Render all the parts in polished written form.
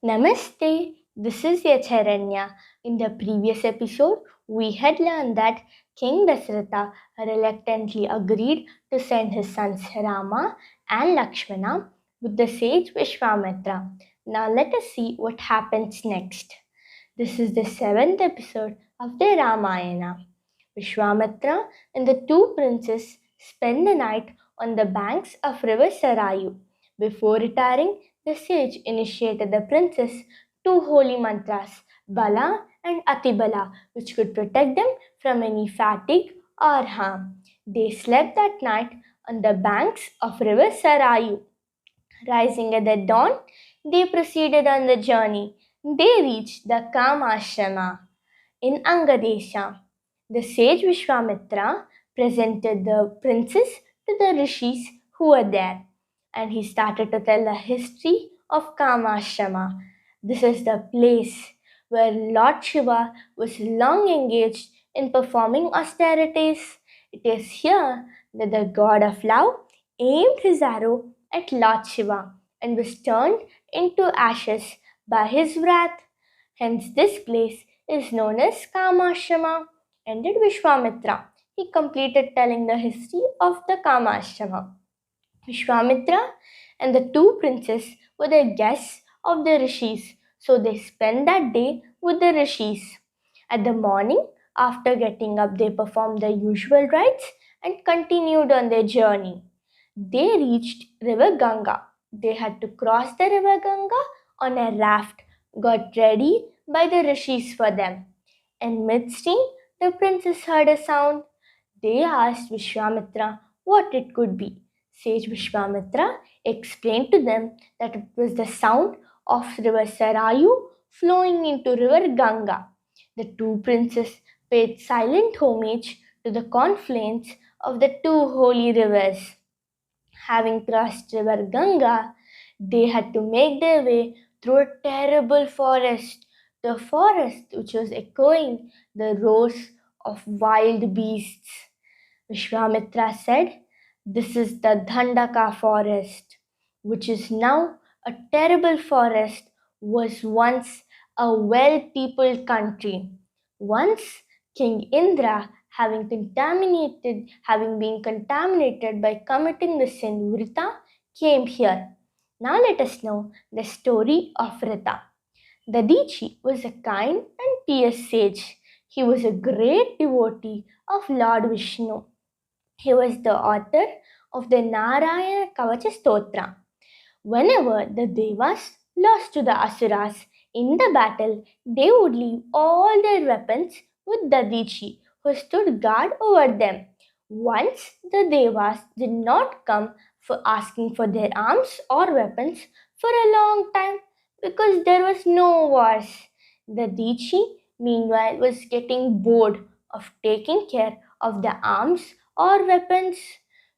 Namaste, this is Yacharanya. In the previous episode, we had learned that King Dasharatha reluctantly agreed to send his sons Rama and Lakshmana with the sage Vishwamitra. Now let us see what happens next. This is the 7th episode of the Ramayana. Vishwamitra and the two princes spend the night on the banks of river Sarayu. Before retiring, the sage initiated the princes two holy mantras, Bala and Atibala, which could protect them from any fatigue or harm. They slept that night on the banks of river Sarayu. Rising at the dawn, they proceeded on the journey. They reached the Kamashrama in Angadesha. The sage Vishwamitra presented the princes to the rishis who were there, and he started to tell the history of Kamashrama. This is the place where Lord Shiva was long engaged in performing austerities. It is here that the god of love aimed his arrow at Lord Shiva and was turned into ashes by his wrath. Hence, this place is known as Kamashrama. Ended Vishwamitra. He completed telling the history of the Kamashrama. Vishwamitra and the two princes were the guests of the rishis, so they spent that day with the rishis. At the morning, after getting up, they performed the usual rites and continued on their journey. They reached River Ganga. They had to cross the River Ganga on a raft got ready by the rishis for them. In midstream, the princes heard a sound. They asked Vishwamitra what it could be. Sage Vishwamitra explained to them that it was the sound of river Sarayu flowing into river Ganga. The two princes paid silent homage to the confluence of the two holy rivers. Having crossed river Ganga, they had to make their way through a terrible forest, the forest which was echoing the roars of wild beasts. Vishwamitra said, "This is the Dandaka forest, which is now a terrible forest, was once a well-peopled country. Once King Indra, having been contaminated by committing the sin Vrita, came here. Now let us know the story of Vrita. Dadichi was a kind and pious sage. He was a great devotee of Lord Vishnu. He was the author of the Narayana Kavacha Stotra. Whenever the Devas lost to the Asuras in the battle, they would leave all their weapons with Dadichi, who stood guard over them. Once the Devas did not come for asking for their arms or weapons for a long time because there was no wars. Dadichi, meanwhile, was getting bored of taking care of the arms or weapons.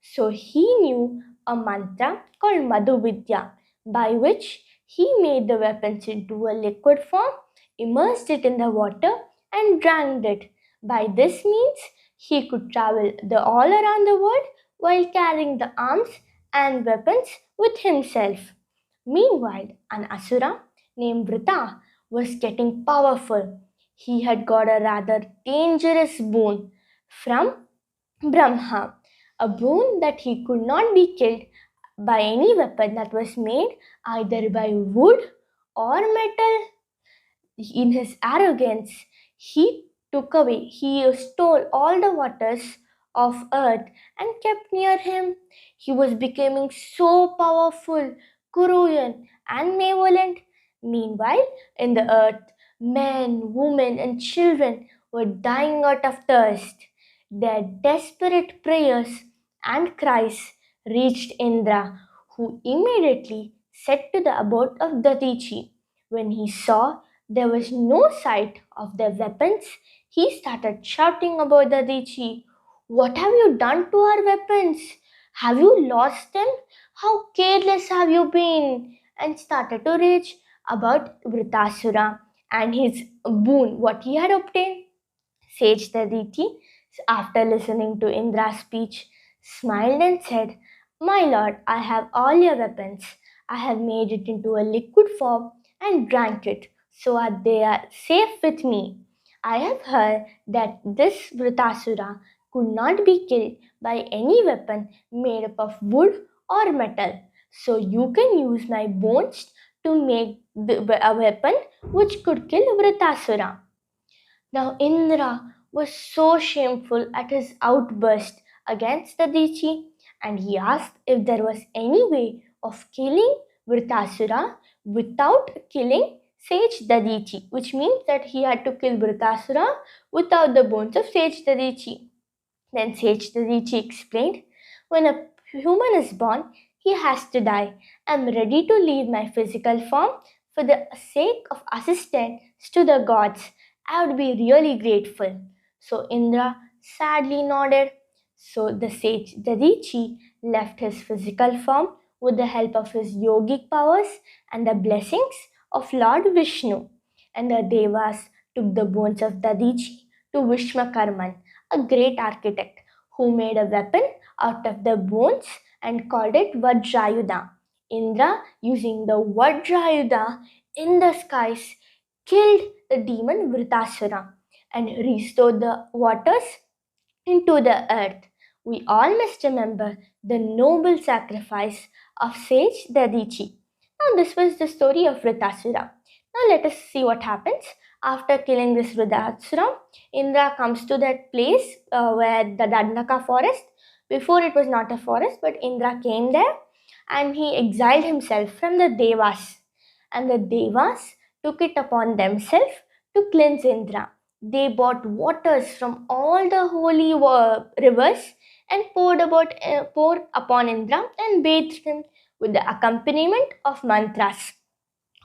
So he knew a mantra called Madhuvidya, by which he made the weapons into a liquid form, immersed it in the water, and drank it. By this means, he could travel all around the world while carrying the arms and weapons with himself. Meanwhile, an asura named Vrita was getting powerful. He had got a rather dangerous boon from Brahma, a boon that he could not be killed by any weapon that was made either by wood or metal. In his arrogance, he stole all the waters of earth and kept near him. He was becoming so powerful, cruel, and malevolent. Meanwhile, in the earth, men, women, and children were dying out of thirst. Their desperate prayers and cries reached Indra, who immediately set to the abode of Dadichi. When he saw there was no sight of their weapons, he started shouting about Dadichi. "What have you done to our weapons? Have you lost them? How careless have you been?" And started to rage about Vritasura and his boon, what he had obtained. Sage Dadichi, after listening to Indra's speech, smiled and said, "My lord, I have all your weapons. I have made it into a liquid form and drank it, so that they are safe with me. I have heard that this Vritasura could not be killed by any weapon made up of wood or metal. So you can use my bones to make a weapon which could kill Vritasura. Now Indra was so shameful at his outburst against Dadichi, and he asked if there was any way of killing Vritasura without killing Sage Dadichi, which means that he had to kill Vritasura without the bones of Sage Dadichi. Then Sage Dadichi explained, when a human is born, he has to die. I'm ready to leave my physical form for the sake of assistance to the gods. I would be really grateful. So Indra sadly nodded. So the sage Dadichi left his physical form with the help of his yogic powers and the blessings of Lord Vishnu. And the Devas took the bones of Dadichi to Vishwakarman, a great architect who made a weapon out of the bones and called it Vajrayudha. Indra, using the Vajrayudha in the skies, killed the demon Vritasura and restored the waters into the earth. We all must remember the noble sacrifice of sage Dadichi. Now, this was the story of Vritasura. Now, let us see what happens after killing this Vritasura. Indra comes to that place where the Tataka forest. Before it was not a forest, but Indra came there and he exiled himself from the Devas. And the Devas took it upon themselves to cleanse Indra. They bought waters from all the holy rivers and poured upon Indra and bathed him with the accompaniment of mantras.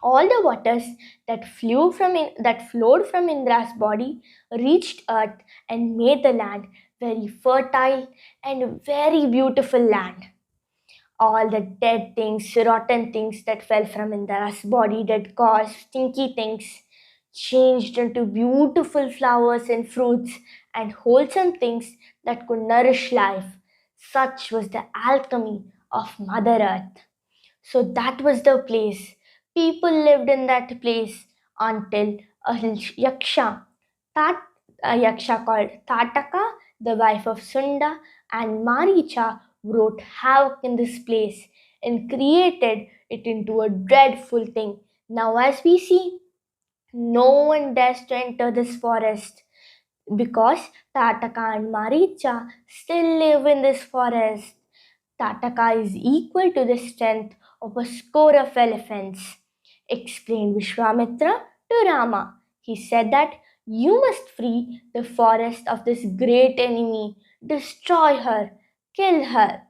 All the waters that flowed from Indra's body reached earth and made the land very fertile and very beautiful land. All the dead things, rotten things that fell from Indra's body, dead cause, stinky things, changed into beautiful flowers and fruits and wholesome things that could nourish life. Such was the alchemy of Mother Earth. So that was the place. People lived in that place until a yaksha, a yaksha called Tataka, the wife of Sunda, and Maricha wrote havoc in this place and created it into a dreadful thing. Now, as we see, no one dares to enter this forest because Tataka and Maricha still live in this forest. Tataka is equal to the strength of a score of elephants, explained Vishwamitra to Rama. He said that you must free the forest of this great enemy, destroy her, kill her.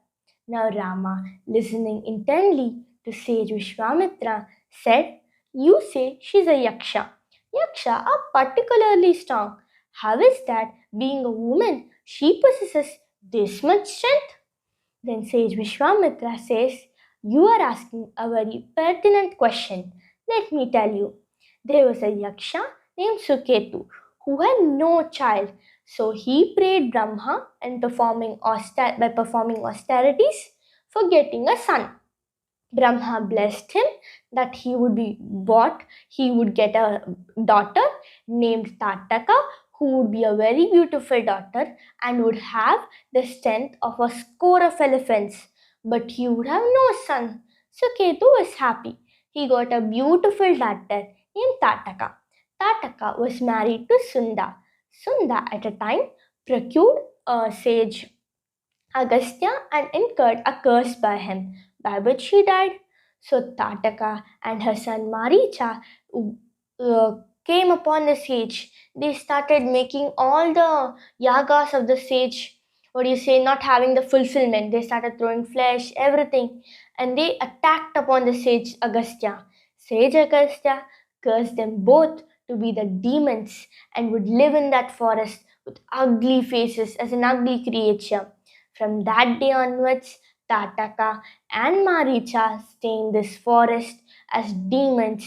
Now Rama, listening intently to sage Vishwamitra, said, you say she's a yaksha. Yaksha are particularly strong. How is that, being a woman, she possesses this much strength? Then sage Vishwamitra says, you are asking a very pertinent question. Let me tell you. There was a yaksha named Suketu who had no child. So he prayed Brahma and by performing austerities for getting a son. Brahma blessed him that he would get a daughter named Tataka, who would be a very beautiful daughter and would have the strength of a score of elephants. But he would have no son. So Ketu was happy. He got a beautiful daughter named Tataka. Tataka was married to Sunda. Sunda at a time procured a sage Agastya and incurred a curse by him, by which she died. So Tataka and her son Maricha uh, came upon the sage. They started making all the yagas of the sage, not having the fulfillment. They started throwing flesh, everything, and they attacked upon the sage Agastya. Sage Agastya cursed them both to be the demons and would live in that forest with ugly faces as an ugly creature. From that day onwards, Tataka and Maricha stay in this forest as demons,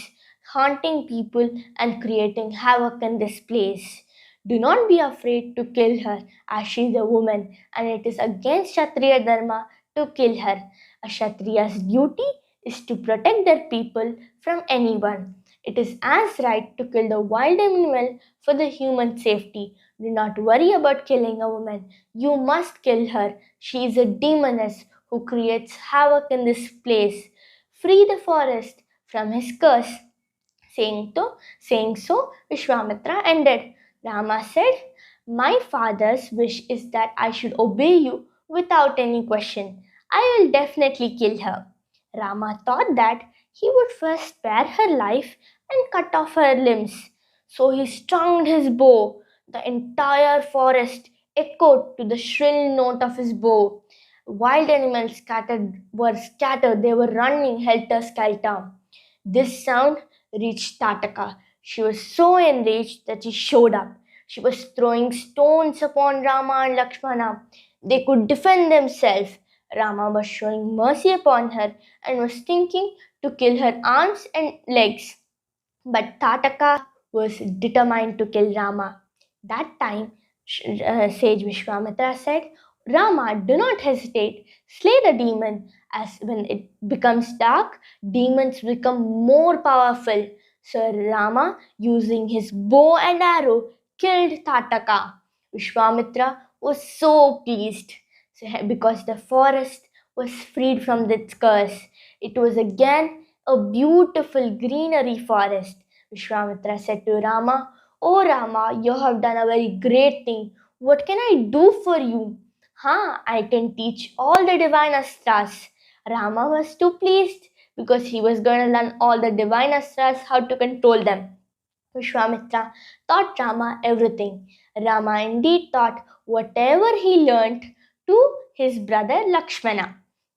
haunting people and creating havoc in this place. Do not be afraid to kill her, as she is a woman, and it is against Kshatriya Dharma to kill her. A Kshatriya's duty is to protect their people from anyone. It is as right to kill the wild animal for the human safety. Do not worry about killing a woman. You must kill her. She is a demoness who creates havoc in this place. Free the forest from his curse. Saying so, Vishwamitra ended. Rama said, "My father's wish is that I should obey you without any question. I will definitely kill her." Rama thought that he would first spare her life and cut off her limbs. So he strung his bow. The entire forest echoed to the shrill note of his bow. Wild animals were scattered. They were running helter skelter. This sound reached Tataka. She was so enraged that she showed up. She was throwing stones upon Rama and Lakshmana. They could defend themselves. Rama was showing mercy upon her and was thinking to kill her arms and legs. But Tataka was determined to kill Rama. That time, sage Vishwamitra said, "Rama, do not hesitate. Slay the demon. As when it becomes dark, demons become more powerful." So Rama, using his bow and arrow, killed Tataka. Vishwamitra was so pleased because the forest was freed from its curse. It was again a beautiful greenery forest. Vishwamitra said to Rama, "Oh Rama, you have done a very great thing. What can I do for you?" I can teach all the divine astras." Rama was too pleased because he was going to learn all the divine astras, how to control them. Vishwamitra taught Rama everything. Rama indeed taught whatever he learnt to his brother Lakshmana.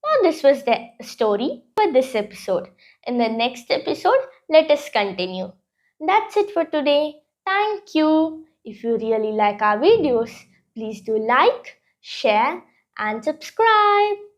Now, this was the story for this episode. In the next episode, let us continue. That's it for today. Thank you. If you really like our videos, please do like, share, and subscribe.